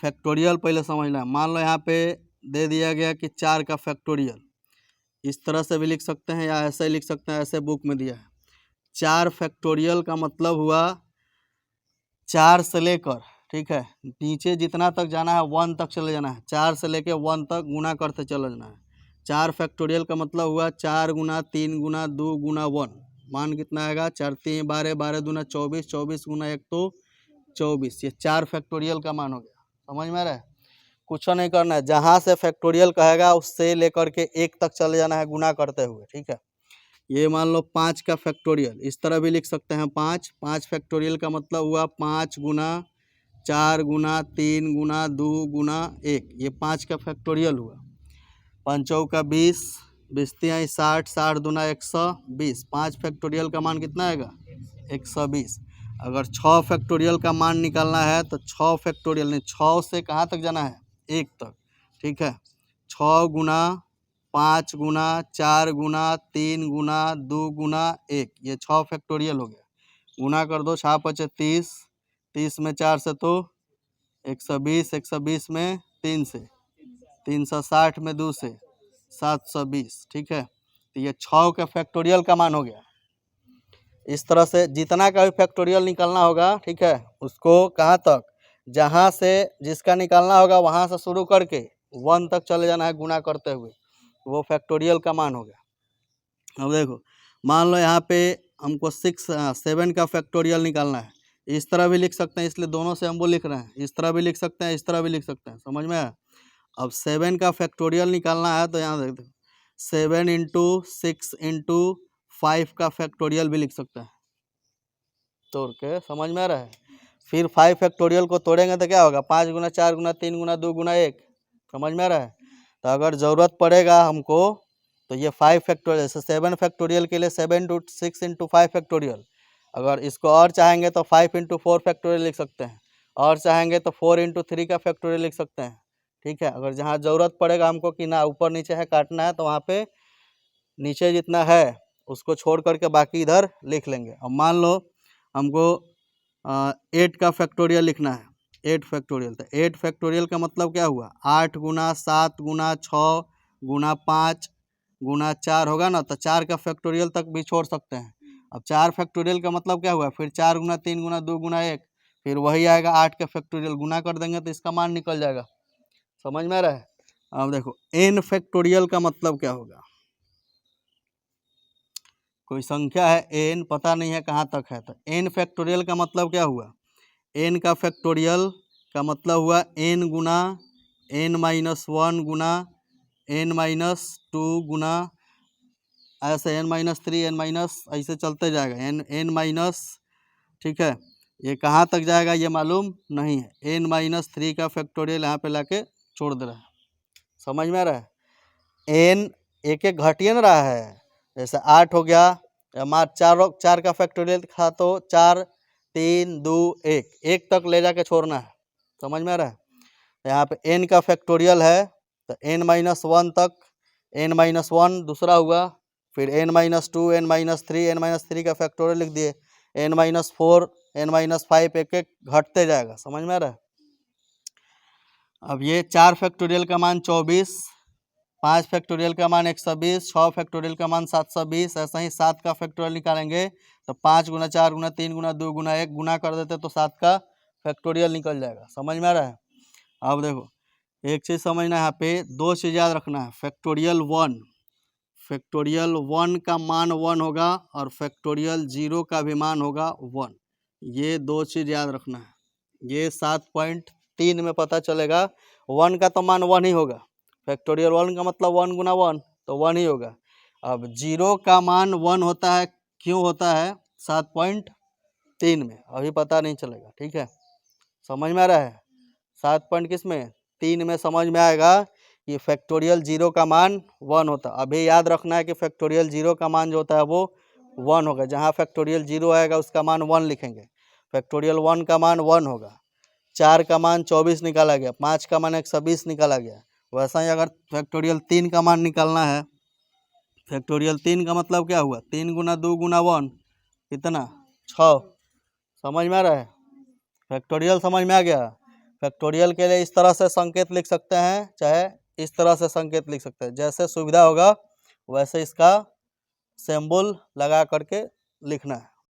Factorial पहले समझना है। मान लो यहाँ पे दे दिया गया कि 4 का फैक्टोरियल, इस तरह से भी लिख सकते हैं या ऐसे लिख सकते हैं, ऐसे बुक में दिया है। 4 फैक्टोरियल का मतलब हुआ 4 से लेकर, ठीक है, नीचे जितना तक जाना है 1 तक चले जाना है, 4 से लेकर 1 तक गुना करते चले जाना है। 4 फैक्टोरियल का मतलब हुआ 4 गुना 3 गुना 2 गुना 1, मान कितना आएगा 4 3 12, 12 दूना 24, 24 गुना 1 तो 24। ये 4 फैक्टोरियल का मान हो गया। समझ में आ रहा है? कुछ नहीं करना है, जहाँ से फैक्टोरियल कहेगा उससे लेकर के 1 तक चले जाना है गुना करते हुए, ठीक है। ये मान लो 5 का फैक्टोरियल, इस तरह भी लिख सकते हैं 5 फैक्टोरियल का मतलब हुआ 5 गुना 4 गुना 3 गुना 2 गुना 1, ये 5 का फैक्टोरियल हुआ। 5 का 20, 20 60, 60 दूना 120, 5 फैक्टोरियल का मान कितना आएगा 120। अगर 6 फैक्टोरियल का मान निकालना है तो 6 फैक्टोरियल नहीं, 6 से कहाँ तक जाना है 1 तक, ठीक है। 6 गुना 5 गुना 4 गुना 3 गुना 2 गुना 1, ये 6 फैक्टोरियल हो गया। गुना कर दो, 6 5 30, 30 में 4 से तो 120, 120 में 3 से 360 में 2 से 720, ठीक है। तो ये 6 का फैक्टोरियल का मान हो गया। इस तरह से जितना का भी फैक्टोरियल निकालना होगा, ठीक है, उसको कहाँ तक, जहाँ से जिसका निकालना होगा वहाँ से शुरू करके 1 तक चले जाना है गुना करते हुए, वो फैक्टोरियल का मान हो गया। अब देखो, मान लो यहाँ पे हमको 7 का फैक्टोरियल निकालना है। इस तरह भी लिख सकते हैं, इसलिए दोनों से हम वो लिख रहे हैं। इस तरह भी लिख सकते हैं, इस तरह भी लिख सकते हैं। समझ में आया? अब 7 का फैक्टोरियल निकालना है तो यहाँ देख दो, 7 × 6 × 5 का फैक्टोरियल भी लिख सकते हैं तोड़ के। समझ में आ रहा है? फिर 5 फैक्टोरियल को तोड़ेंगे तो क्या होगा, 5 गुना 4 गुना 3 गुना 2 गुना 1। समझ में आ रहा है? तो अगर ज़रूरत पड़ेगा हमको तो ये 5 फैक्टोरियल, जैसे 7 फैक्टोरियल के लिए 7 × 6 × 5 फैक्टोरियल। अगर इसको और चाहेंगे तो 5 × 4 फैक्टोरियल लिख सकते हैं, और चाहेंगे तो 4 × 3 का फैक्टोरियल लिख सकते हैं, ठीक है। अगर जहाँ ज़रूरत पड़ेगा हमको कि ना ऊपर नीचे है काटना है, तो वहाँ पे नीचे जितना है उसको छोड़ करके बाकी इधर लिख लेंगे। अब मान लो हमको 8 का फैक्टोरियल लिखना है, 8 फैक्टोरियल। तो 8 फैक्टोरियल का मतलब क्या हुआ, 8 गुना 7 गुना 6 गुना 5 गुना 4 होगा ना, तो 4 का फैक्टोरियल तक भी छोड़ सकते हैं। अब 4 फैक्टोरियल का मतलब क्या हुआ, फिर 4 गुना 3 गुना 2 गुना 1, फिर वही आएगा 8 का फैक्टोरियल, गुना कर देंगे तो इसका मान निकल जाएगा। समझ में आ रहा है? अब देखो n फैक्टोरियल का मतलब क्या होगा। कोई संख्या है n, पता नहीं है कहाँ तक है, तो n फैक्टोरियल का मतलब क्या हुआ, n का फैक्टोरियल का मतलब हुआ n गुना n-1 गुना n-2 गुना ऐसे n-3 n- ऐसे चलते जाएगा n-, ठीक है। ये कहाँ तक जाएगा ये मालूम नहीं है। n-3 का फैक्टोरियल यहाँ पे लाके छोड़ दे रहा है। समझ में आ रहा है? n एक एक घट ही ना रहा है, जैसे 8 हो गया, मार 4 का फैक्टोरियल था तो 4 3 2 1, 1 तक ले जाके छोड़ना है। समझ में आ रहा है? यहाँ पे n का फैक्टोरियल है तो n-1 तक, n-1 दूसरा हुआ, फिर n-2 n-3 n-3 का फैक्टोरियल लिख दिए, n-4 n-5 एक एक घटते जाएगा। समझ में आ रहा है? अब ये 4 फैक्टोरियल का मान 24, 5 फैक्टोरियल का मान 120, 6 फैक्टोरियल का मान 720। ऐसा ही 7 का फैक्टोरियल निकालेंगे तो 5 गुना 4 गुना 3 गुना 2 गुना 1 गुना कर देते तो 7 का फैक्टोरियल निकल जाएगा। समझ में आ रहा है? अब देखो एक चीज़ समझना है, यहाँ पे 2 चीज़ याद रखना है। फैक्टोरियल 1 का मान 1 होगा और फैक्टोरियल 0 का भी मान होगा 1। ये 2 चीज़ याद रखना है। ये 7.3 में पता चलेगा। 1 का तो मान 1 ही होगा, फैक्टोरियल 1 का मतलब 1 गुना 1 तो 1 ही होगा। अब 0 का मान 1 होता है, क्यों होता है 7.3 में, अभी पता नहीं चलेगा, ठीक है। समझ में आ रहा है? 7 पॉइंट किस में, 3 में समझ में आएगा कि फैक्टोरियल 0 का मान 1 होता है। अभी याद रखना है कि फैक्टोरियल 0 का मान जो होता है वो 1 होगा। जहाँ फैक्टोरियल 0 आएगा उसका मान 1 लिखेंगे। फैक्टोरियल 1 का मान 1 होगा। 4 का मान 24 निकाला गया, 5 का मान 120 निकाला गया। वैसा ही अगर फैक्टोरियल 3 का मान निकालना है, फैक्टोरियल 3 का मतलब क्या हुआ, 3 गुना 2 गुना 1 कितना 6। समझ में आ रहा है? फैक्टोरियल समझ में आ गया। फैक्टोरियल के लिए इस तरह से संकेत लिख सकते हैं, चाहे इस तरह से संकेत लिख सकते हैं, जैसे सुविधा होगा वैसे इसका सिंबल लगा करके लिखना है।